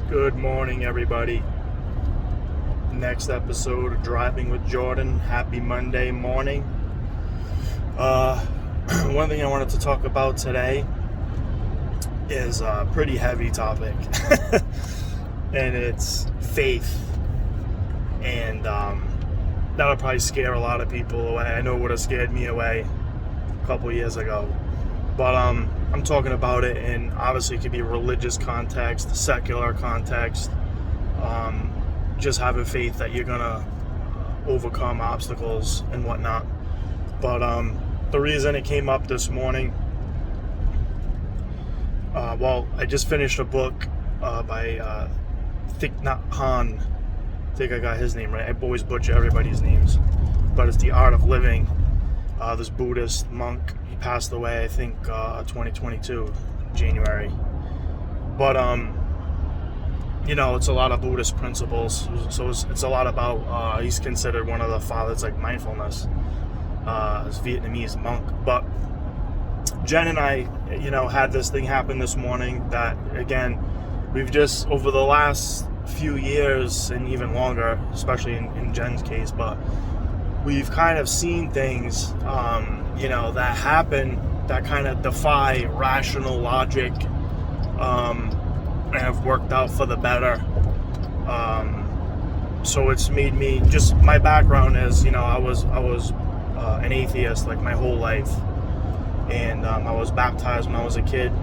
Good morning, everybody. Next episode of Driving with Jordan. Happy Monday morning. One thing I wanted to talk about today is a pretty heavy topic, and it's faith. And that'll probably scare a lot of people away. I know it would have scared me away a couple years ago. But I'm talking about it in, obviously, it could be religious context, secular context, just having faith that you're going to overcome obstacles and whatnot. But the reason it came up this morning, I just finished a book by Thich Nhat Hanh. I think I got his name right. I always butcher everybody's names. But it's The Art of Living. This Buddhist monk, he passed away, I think, 2022, January. But, it's a lot of Buddhist principles. So it's a lot about, he's considered one of the fathers, like mindfulness, this Vietnamese monk. But Jen and I, had this thing happen this morning that, again, we've just, over the last few years and even longer, especially in Jen's case, but we've kind of seen things, that happen that kind of defy rational logic, and have worked out for the better. So it's made me, just my background is, I was an atheist like my whole life, and I was baptized when I was a kid,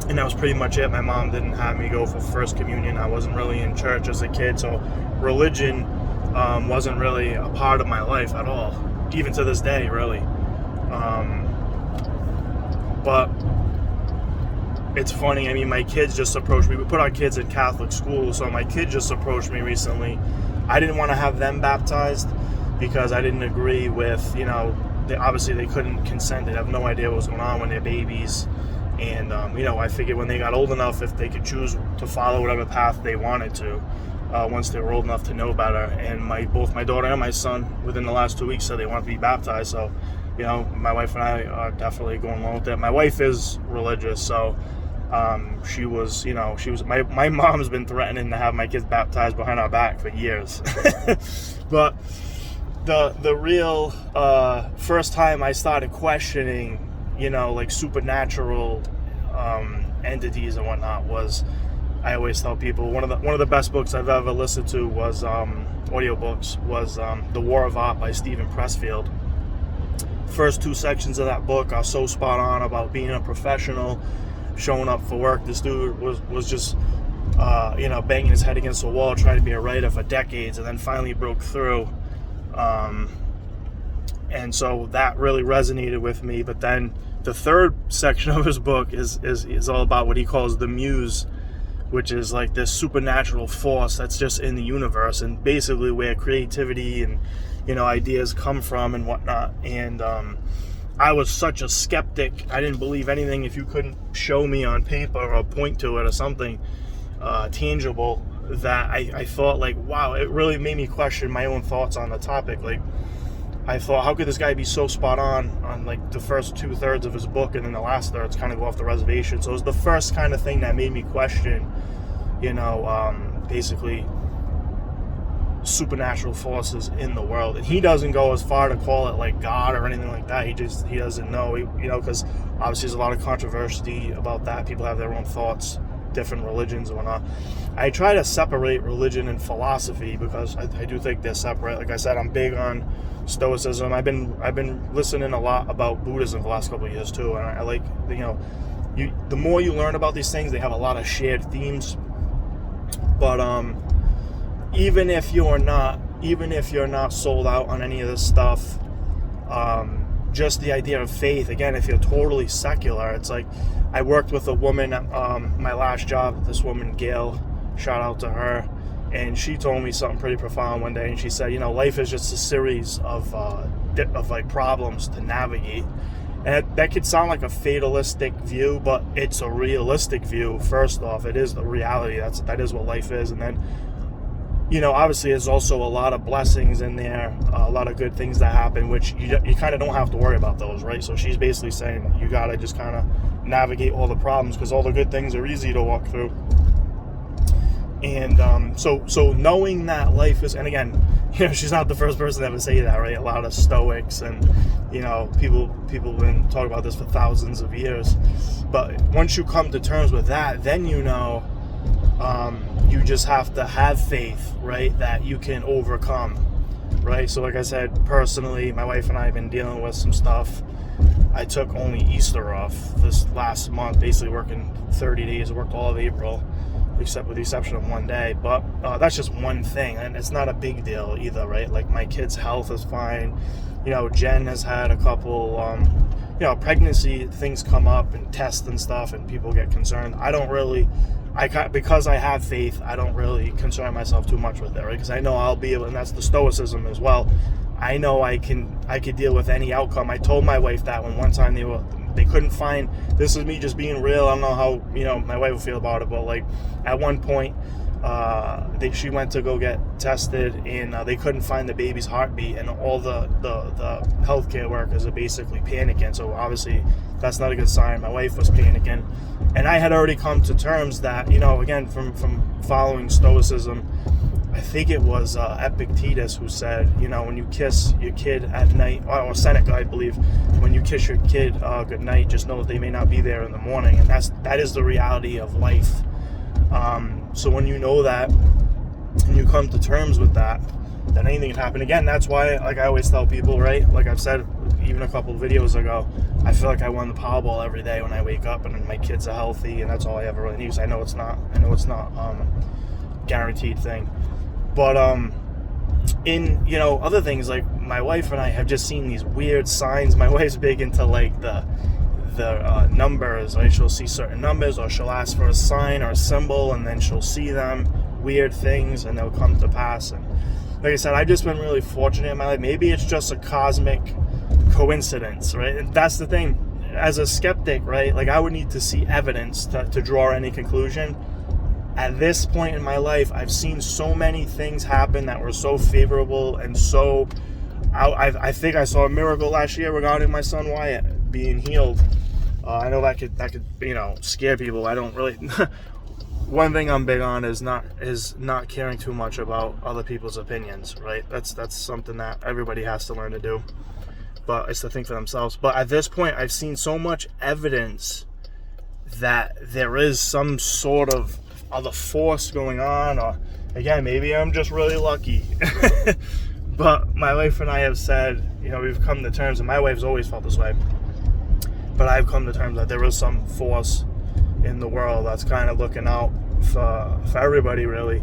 and that was pretty much it. My mom didn't have me go for First Communion. I wasn't really in church as a kid, so religion wasn't really a part of my life at all, even to this day, really. But it's funny, my kids just approached me. We put our kids in Catholic school, so my kid just approached me recently. I didn't want to have them baptized because I didn't agree with, obviously they couldn't consent. They'd have no idea what was going on when they're babies. And, I figured when they got old enough, if they could choose to follow whatever path they wanted to, once they were old enough to know better. And both my daughter and my son, within the last 2 weeks, said they want to be baptized. So, my wife and I are definitely going along with that. My wife is religious, so my mom's been threatening to have my kids baptized behind our back for years. But the real first time I started questioning, like supernatural entities and whatnot was, I always tell people, one of the best books I've ever listened to was audiobooks was The War of Art by Steven Pressfield. First two sections of that book are so spot on about being a professional, showing up for work. This dude was just banging his head against the wall trying to be a writer for decades, and then finally broke through. And so that really resonated with me. But then the third section of his book is all about what he calls the muse, which is like this supernatural force that's just in the universe, and basically where creativity and ideas come from and whatnot. And I was such a skeptic. I didn't believe anything if you couldn't show me on paper or point to it or something tangible, that I thought, like, wow, it really made me question my own thoughts on the topic. Like, I thought, how could this guy be so spot on like the first 2/3 of his book, and then the last thirds kind of go off the reservation? So it was the first kind of thing that made me question, basically supernatural forces in the world. And he doesn't go as far to call it like God or anything like that. He doesn't know, because obviously there's a lot of controversy about that. People have their own thoughts, different religions and whatnot. I try to separate religion and philosophy because I do think they're separate. Like I said, I'm big on Stoicism. I've been listening a lot about Buddhism for the last couple of years too, and I like, the more you learn about these things, they have a lot of shared themes. But even if you're not sold out on any of this stuff, just the idea of faith, again, if you're totally secular, it's like, I worked with a woman at my last job, this woman, Gail, shout out to her, and she told me something pretty profound one day, and she said, life is just a series of like problems to navigate. And that could sound like a fatalistic view, but it's a realistic view. First off, it is the reality. That is what life is. And then, obviously there's also a lot of blessings in there, a lot of good things that happen, which you kind of don't have to worry about those, right? So she's basically saying you got to just kind of navigate all the problems because all the good things are easy to walk through. And so knowing that life is, and again, she's not the first person to ever say that, right? A lot of Stoics and people have been talking about this for thousands of years. But once you come to terms with that, then you just have to have faith, right? That you can overcome, right? So like I said, personally, my wife and I have been dealing with some stuff. I took only Easter off this last month, basically working 30 days. I worked all of April, except with the exception of one day. But that's just one thing, and it's not a big deal either, right? Like, my kid's health is fine. Jen has had a couple, pregnancy things come up and tests and stuff, and people get concerned. Because I have faith, I don't really concern myself too much with it, right? Because I know I'll be able, and that's the Stoicism as well. I know I could deal with any outcome. I told my wife that when one time they couldn't find, this is me just being real, I don't know how my wife will feel about it, but like at one point she went to go get tested, and they couldn't find the baby's heartbeat, and all the healthcare workers are basically panicking. So obviously that's not a good sign. My wife was panicking, and I had already come to terms that, again, from following Stoicism, I think it was Epictetus who said, when you kiss your kid at night, or Seneca, I believe, when you kiss your kid good night, just know that they may not be there in the morning. And that is the reality of life. So when you know that, and you come to terms with that, then anything can happen. Again, that's why, like I always tell people, right? Like I've said even a couple of videos ago, I feel like I won the Powerball every day when I wake up, and my kids are healthy, and that's all I ever really need. I know it's not guaranteed thing. But in other things, like my wife and I have just seen these weird signs. My wife's big into like the numbers, right? She'll see certain numbers, or she'll ask for a sign or a symbol, and then she'll see them, weird things, and they'll come to pass. And like I said, I've just been really fortunate in my life. Maybe it's just a cosmic coincidence, right? And that's the thing. As a skeptic, right? Like I would need to see evidence to draw any conclusion. At this point in my life, I've seen so many things happen that were so favorable, and so I think I saw a miracle last year regarding my son Wyatt being healed. I know that could scare people. I don't really. One thing I'm big on is not caring too much about other people's opinions, right? That's something that everybody has to learn to do. But it's to think for themselves. But at this point, I've seen so much evidence that there is some sort of other force going on, or again, maybe I'm just really lucky. But my wife and I have said, we've come to terms, and my wife's always felt this way, but I've come to terms that there is some force in the world that's kind of looking out for everybody, really.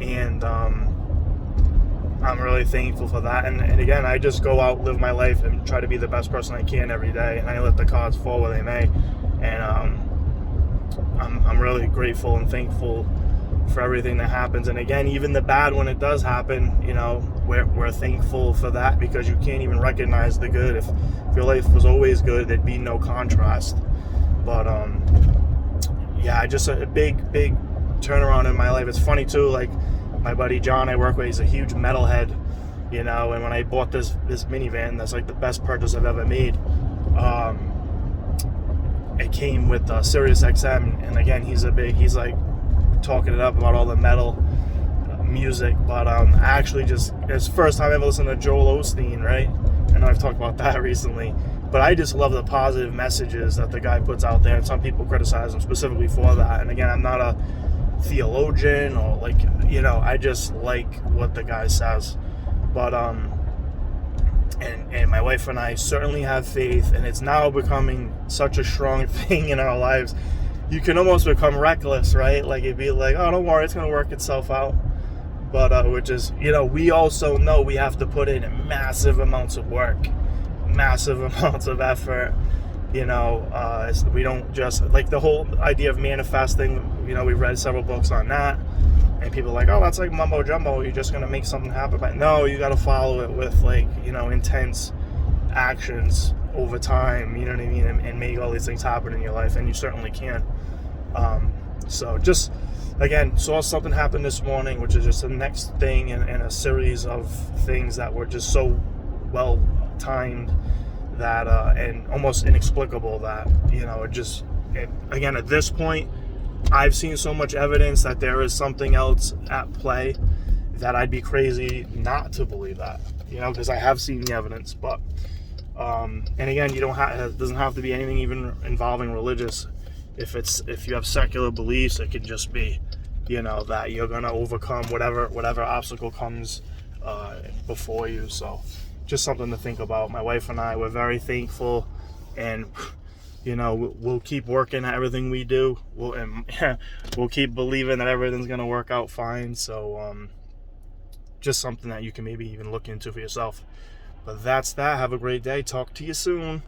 And I'm really thankful for that. And again, I just go out, live my life, and try to be the best person I can every day, and I let the cards fall where they may. And I'm really grateful and thankful for everything that happens. And again, even the bad, when it does happen, we're thankful for that, because you can't even recognize the good. If your life was always good, there'd be no contrast. But just a big turnaround in my life. It's funny too, like my buddy John I work with, he's a huge metalhead, and when I bought this minivan, that's like the best purchase I've ever made. It came with Sirius XM, and again, he's like talking it up about all the metal music. But actually, it's the first time I ever listened to Joel Osteen, right? I know I've talked about that recently, but I just love the positive messages that the guy puts out there, and some people criticize him specifically for that. And again, I'm not a theologian, or I just like what the guy says. But and my wife and I certainly have faith, and it's now becoming such a strong thing in our lives. You can almost become reckless, right? Like it'd be like, oh, don't worry, it's going to work itself out. But which is, we also know we have to put in massive amounts of work, massive amounts of effort. We don't just, like the whole idea of manifesting, we've read several books on that. And people are like, oh, that's like mumbo jumbo, you're just going to make something happen. But no, you got to follow it with intense actions over time, you know what I mean? And make all these things happen in your life, and you certainly can. So just, again, saw something happen this morning, which is just the next thing in a series of things that were just so well timed that, and almost inexplicable that, again, at this point, I've seen so much evidence that there is something else at play that I'd be crazy not to believe that, because I have seen the evidence. But and again, it doesn't have to be anything even involving religious. If you have secular beliefs, it can just be, that you're gonna overcome whatever obstacle comes before you. So just something to think about. My wife and I, we're very thankful, and we'll keep working at everything we do. We'll keep believing that everything's gonna work out fine. So just something that you can maybe even look into for yourself. But that's that. Have a great day. Talk to you soon.